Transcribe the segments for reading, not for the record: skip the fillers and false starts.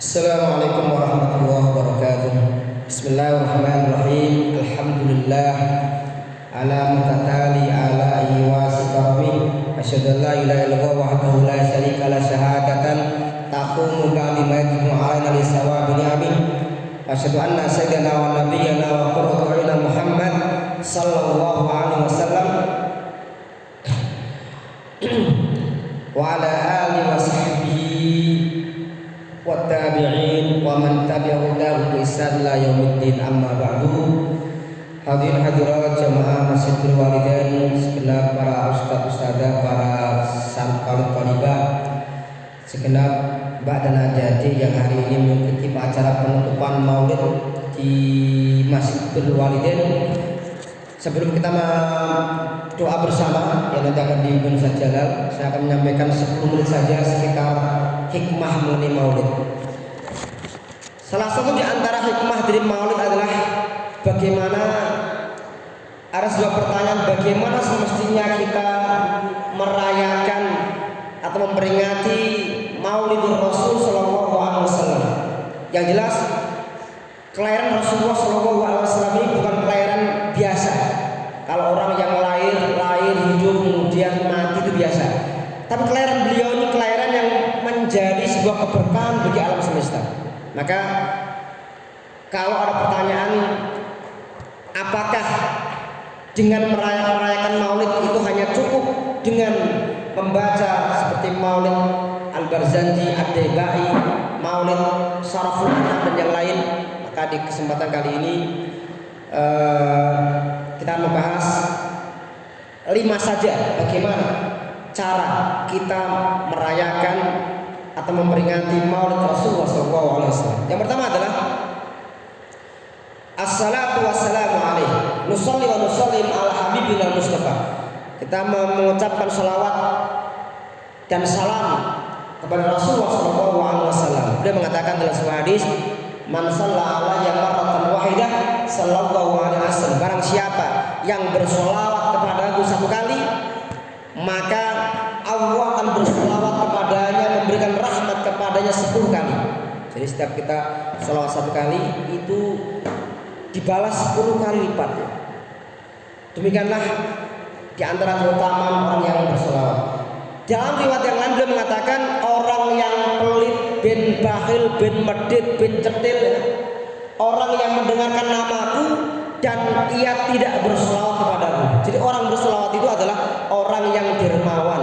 Assalamualaikum warahmatullahi wabarakatuh. Bismillahirrahmanirrahim. Alhamdulillah ala mutatali ala iwasi karami. Asyhadu an la ilaha illallah wahdahu la syarika la syahadatan taqumu ba'di ala li sawabi ni'amin. Asyhadu anna sayyidina wa nabiyyana wa qurratu a'yunina Muhammad sallallahu alaihi wasallam wa ala alihi wa sahbihi wa tabi'in wa man tabi'ahum bi ihsan ila yaumiddin, amma ba'du. Hadirin hadirat jamaah Masjidil Walidain, segenap para ustaz ustadzah, para santri thalibah, segenap mbak dan adik yang hari ini mengikuti acara penutupan Maulid di Masjidil Walidain. Sebelum kita doa bersama yang nanti akan dipimpin Ustaz Jalal, saya akan menyampaikan 10 menit saja sekitar hikmah mengenai Maulid. Salah satu di antara hikmah dari Maulid adalah bagaimana, ada sebuah pertanyaan, bagaimana semestinya kita merayakan atau memperingati Maulidur Rasul Sallallahu Alaihi Wasallam. Yang jelas kelahiran Rasulullah Sallallahu Alaihi Wasallam ini bukan kelahiran biasa. Kalau orang yang lahir hidup kemudian mati itu biasa. Tapi kelahiran beliau ini kelahiran yang menjadi sebuah keberkahan bagi alam semesta. Maka kalau ada pertanyaan, apakah dengan merayakan Maulid itu hanya cukup dengan membaca seperti Maulid Al-Barzanji, Ad-Daibai, Maulid Syaraful Anam dan yang lain? Maka di kesempatan kali ini kita membahas 5 saja bagaimana cara kita merayakan atau memperingati Maulid Rasulullah SAW. Yang pertama adalah assalatu wassalamu alaihi nusalli wa nusallim ala habibina Mustafa. Kita mengucapkan salawat dan salam kepada Rasulullah SAW. Beliau mengatakan dalam sebuah hadis, man shalla alayya marratan wahidah sallallahu alaihi wasallam. Barang siapa yang bersolawat kepada aku 1 kali, maka Allah akan bersolawat kepadanya, memberikan rahmat kepadanya 10 kali. Jadi setiap kita solawat 1 kali itu dibalas 10 kali lipat. Demikianlah di antara keutamaan orang yang bersolawat. Dalam riwayat yang lain beliau mengatakan, orang yang pelit, bin bakhil, bin medit, bin cetil, orang yang mendengarkan namaku dan ia tidak bersolawat kepadaku. Jadi orang bersolawat itu adalah orang yang dermawan.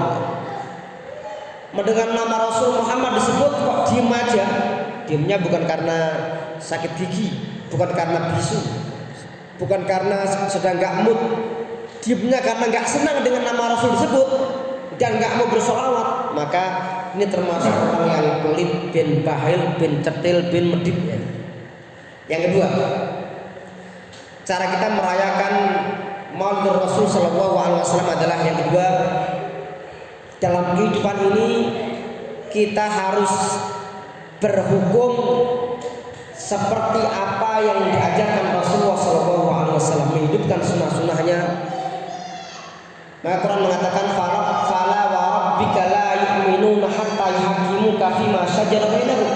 Mendengar nama Rasul Muhammad disebut kok diem aja. Diemnya bukan karena sakit gigi, bukan karena bisu, bukan karena sedang gak mood. Diemnya karena gak senang dengan nama Rasul disebut dan gak mau bersolawat. Maka ini termasuk orang yang pelit, bin bahil, bin cetil, bin medit. Yang kedua, cara kita merayakan Maulid Rasul Sallallahu Alaihi Wasallam adalah yang kedua, dalam kehidupan ini kita harus berhukum seperti apa yang diajarkan Rasulullah Sallallahu Alaihi Wasallam, menghidupkan sunnah-sunnahnya. Maka Quran mengatakan, fala wa rabbika la yu'minuna hatta yuhaqqimuka fima shajara bainahum.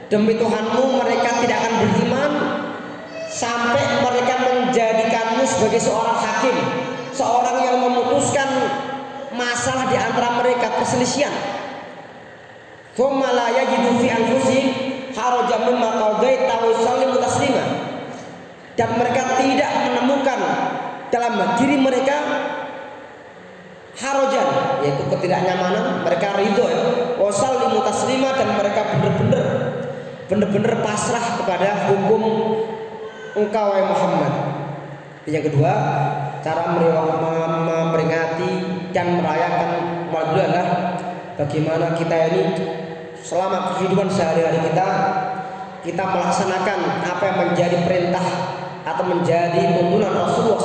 Demi Tuhanmu, mereka tidak akan beriman sampai mereka menjadikanmu sebagai seorang hakim, seorang yang memutuskan masalah di antara mereka, perselisihan. Tsumma la yajidu fi anfusihim harajan mimma qadaita wa yusallimu taslima. Dan mereka tidak menemukan dalam diri mereka harajan, yaitu ketidaknyamanan. Mereka ridho ya, wa yusallimu taslima, dan mereka benar-benar pasrah kepada hukum engkau wahai Muhammad. Yang kedua, cara memperingati dan merayakan Maulid adalah bagaimana kita ini selama kehidupan sehari-hari kita melaksanakan apa yang menjadi perintah atau menjadi tuntunan Rasulullah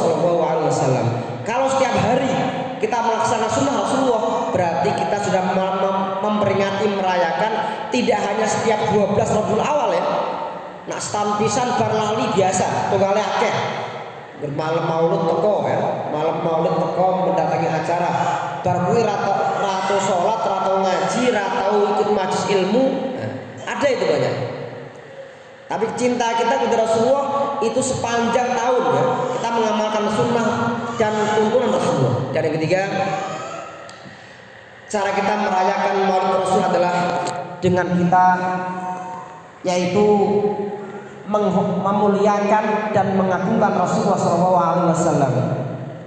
SAW. Kalau setiap hari kita melaksanakan sunnah Rasulullah, berarti kita sudah memperingati, merayakan tidak hanya setiap 12 Rabiul Awal ya. Nak stampisan bar lali biasa, tunggale akeh. Bermalam Maulid teko ya, malam Maulid teko mendatangi acara. Bar kuwi rata salat, rata ngaji, rata ikut majelis ilmu. Ada itu banyak. Tapi cinta kita kepada Rasulullah itu sepanjang tahun ya. Kita mengamalkan sunnah dan tuntunan Rasulullah. Dan yang ketiga, cara kita merayakan Maulid Rasul adalah dengan kita yaitu memuliakan dan mengagungkan Rasulullah SAW.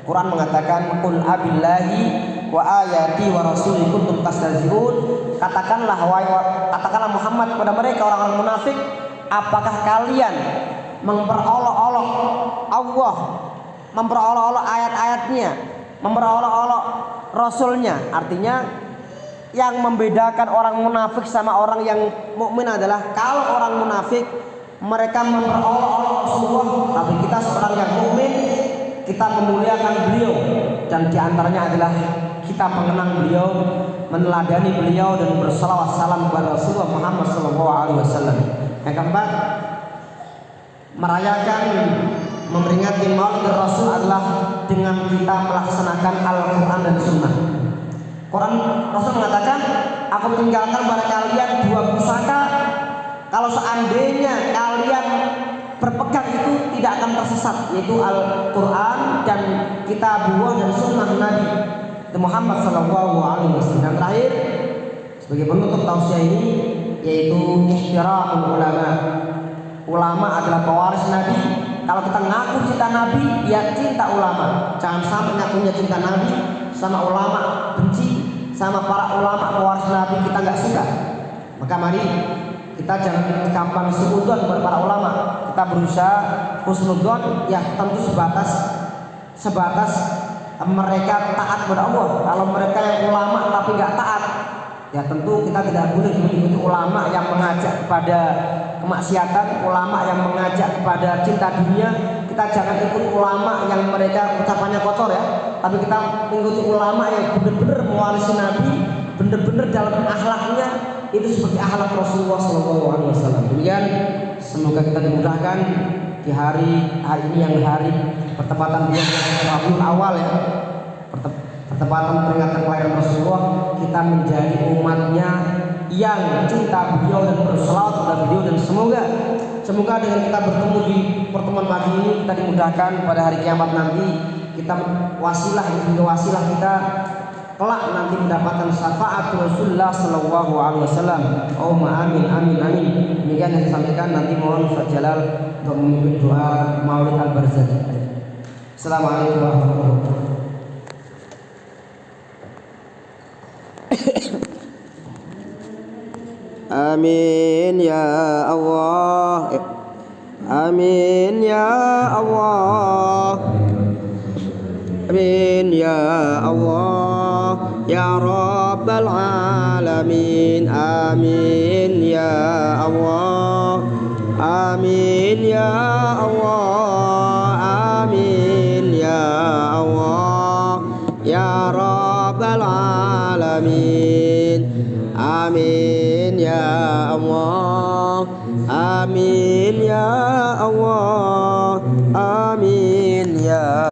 Quran mengatakan, "Qul abillahi wa ayati wa rasuli kuntum tastahzi'un." Katakanlah Muhammad kepada mereka orang-orang munafik, apakah kalian memperolok-olok Allah, memperolok-olok ayat-ayatnya, memperolok-olok Rasulnya? Artinya yang membedakan orang munafik sama orang yang mukmin adalah kalau orang munafik mereka memperolok-olok Rasulullah, tapi kita seorang yang mukmin kita memuliakan beliau, dan diantaranya adalah kita mengenang beliau, meneladani beliau dan bersalawat salam kepada Rasulullah Muhammad SAW. Yang keempat, merayakan, memperingati Maulid Rasul adalah dengan kita melaksanakan Al-Quran dan Sunnah. Quran Rasul mengatakan, "Aku tinggalkan pada kalian dua pusaka, kalau seandainya kalian berpegang itu tidak akan tersesat, yaitu Al-Quran dan Kitabullah dan Sunnah Nabi Muhammad SAW." Dan terakhir, sebagai penutup tausiah ini, yaitu ihtiramul ulama. Ulama adalah pewaris Nabi. Kalau kita ngaku cinta Nabi, ya cinta ulama. Jangan sampai ngakunya cinta Nabi sama ulama benci, sama para ulama pewaris Nabi kita nggak suka. Maka mari kita jangan gampang suudzon kepada para ulama. Kita berusaha husnudzon, ya tentu sebatas mereka taat kepada Allah. Kalau mereka yang ulama tapi nggak taat, ya tentu kita tidak boleh mengikuti ulama yang mengajak kepada kemaksiatan, ulama yang mengajak kepada cinta dunia. Kita jangan ikut ulama yang mereka ucapannya kotor ya, tapi kita mengikuti ulama yang benar-benar mewarisi Nabi, benar-benar dalam akhlaknya itu seperti akhlak Rasulullah SAW. Demikian, semoga kita dimudahkan di hari ini yang hari pertempatan bulan Rabiul Awal ya, pertempatan peringatan kelahiran Rasulullah, kita menjadi umatnya yang cinta beliau dan berselawat kepada beliau, dan semoga dengan kita bertemu di pertemuan pagi ini kita dimudahkan pada hari kiamat nanti, kita wasilah kita kelak nanti mendapatkan syafaat Rasulullah sallallahu alaihi wasallam. Allahumma amin amin amin. Demikian yang saya sampaikan, nanti mohon Ustaz Jalal untuk memimpin doa Maulid Al-Barzanji. Assalamualaikum warahmatullahi wabarakatuh. Amin ya Allah. Amin ya Allah. Amin ya Allah ya Rabbal Alamin. Amin ya Allah. Amin ya Allah. Amin ya Allah ya Rabbal Alamin. Amin ya Allah. Amin ya Allah. Amin ya